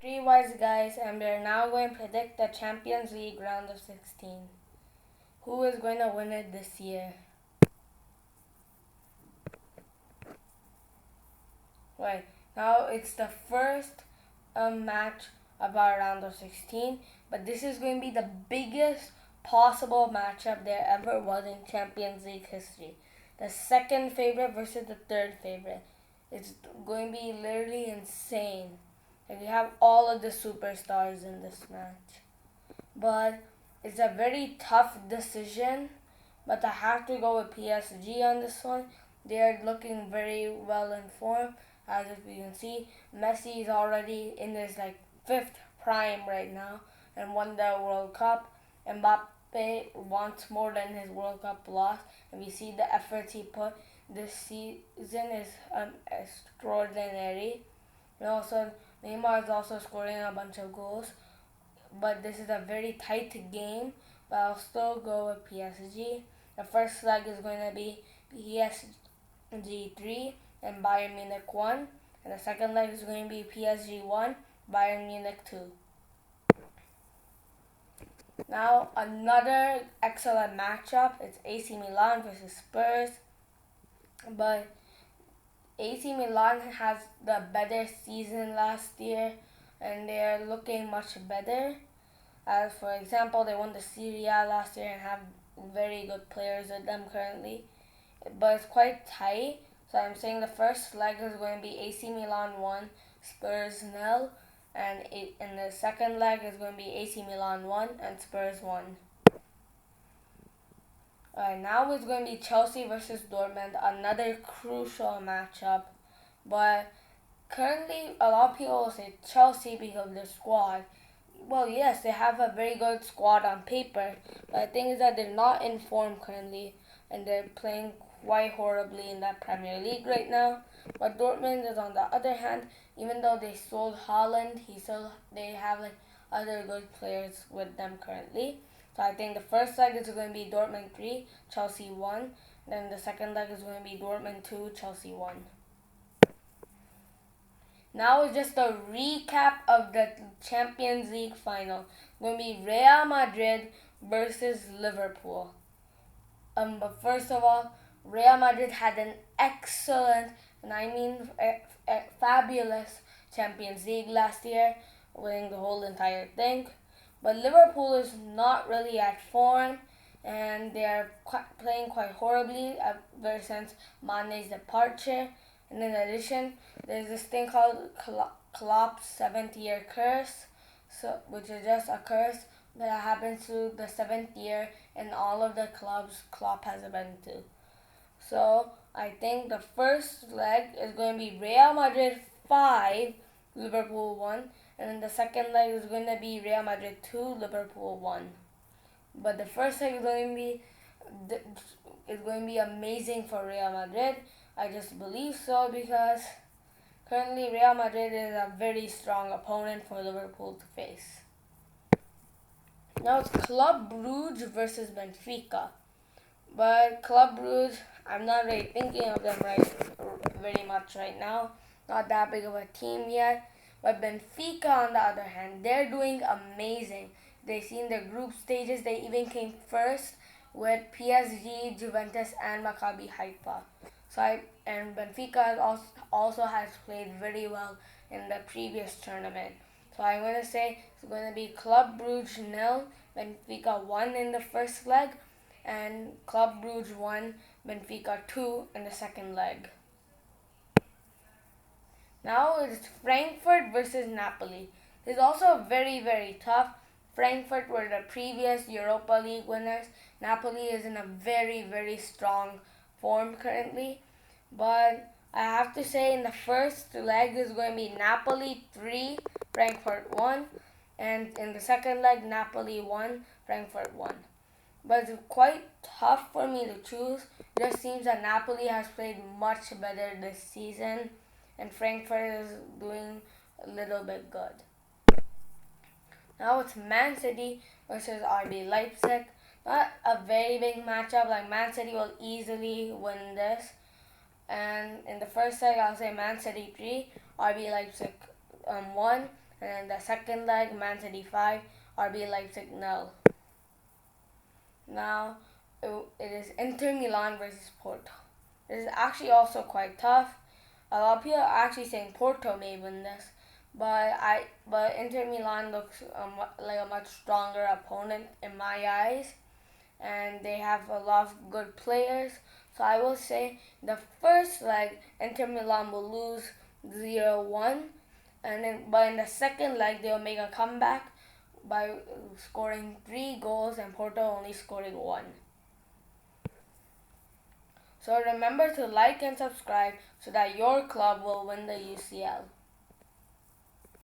Three wise guys, and we're now going to predict the Champions League round of 16. Who is going to win it this year? Right, now it's the first match of our round of 16, but this is going to be the biggest possible matchup there ever was in Champions League history. The second favorite versus the third favorite. It's going to be literally insane. And we have all of the superstars in this match. But it's a very tough decision. But I have to go with PSG on this one. They are looking very well informed. As if you can see, Messi is already in his fifth prime right now and won the World Cup. Mbappe wants more than his World Cup loss, and we see the efforts he put this season is extraordinary. And also, Neymar is also scoring a bunch of goals, but this is a very tight game. But I'll still go with PSG. The first leg is going to be PSG 3 and Bayern Munich 1, and the second leg is going to be PSG 1, Bayern Munich 2. Now another excellent matchup. It's AC Milan versus Spurs, but AC Milan has the better season last year, and they are looking much better. As for example, they won the Serie A last year and have very good players with them currently. But it's quite tight, so I'm saying the first leg is going to be AC Milan 1, Spurs 0, and the second leg is going to be AC Milan 1 and Spurs 1. Alright, now it's going to be Chelsea versus Dortmund, another crucial matchup. But currently, a lot of people will say Chelsea because of their squad. Well, yes, they have a very good squad on paper, but the thing is that they're not in form currently, and they're playing quite horribly in that Premier League right now. But Dortmund is on the other hand, even though they sold Haaland, they have other good players with them currently. So I think the first leg is going to be Dortmund 3, Chelsea 1. Then the second leg is going to be Dortmund 2, Chelsea 1. Now is just a recap of the Champions League final. Going to be Real Madrid versus Liverpool. But first of all, Real Madrid had an excellent, and I mean fabulous Champions League last year, winning the whole entire thing. But Liverpool is not really at form, and they are playing quite horribly ever since Mane's departure. And in addition, there's this thing called Klopp's 7th-year curse, which is just a curse that happens to the 7th year in all of the clubs Klopp has been to. So I think the first leg is going to be Real Madrid 5, Liverpool 1, and then the second leg is going to be Real Madrid 2, Liverpool 1. But the first leg is going to be amazing for Real Madrid. I just believe so because currently Real Madrid is a very strong opponent for Liverpool to face. Now it's Club Brugge versus Benfica. But Club Brugge, I'm not really thinking of them very much right now. Not that big of a team yet. But Benfica, on the other hand, they're doing amazing. They've seen their group stages. They even came first with PSG, Juventus, and Maccabi Haifa. And Benfica also has played very well in the previous tournament. So I'm going to say it's going to be Club Brugge 0, Benfica 1 in the first leg, and Club Brugge 1, Benfica 2 in the second leg. Now it's Frankfurt versus Napoli. This is also very, very tough. Frankfurt were the previous Europa League winners. Napoli is in a very, very strong form currently. But I have to say in the first leg is going to be Napoli 3, Frankfurt 1. And in the second leg, Napoli 1, Frankfurt 1. But it's quite tough for me to choose. It just seems that Napoli has played much better this season, and Frankfurt is doing a little bit good. Now it's Man City versus RB Leipzig. Not a very big matchup. Man City will easily win this. And in the first leg, I'll say Man City 3, RB Leipzig 1. And in the second leg, Man City 5, RB Leipzig 0. Now, it is Inter Milan versus Porto. This is actually also quite tough. A lot of people are actually saying Porto may win this, but Inter Milan looks like a much stronger opponent in my eyes, and they have a lot of good players. So I will say the first leg Inter Milan will lose 0-1, but in the second leg they'll make a comeback by scoring 3 goals and Porto only scoring 1. So remember to like and subscribe so that your club will win the UCL.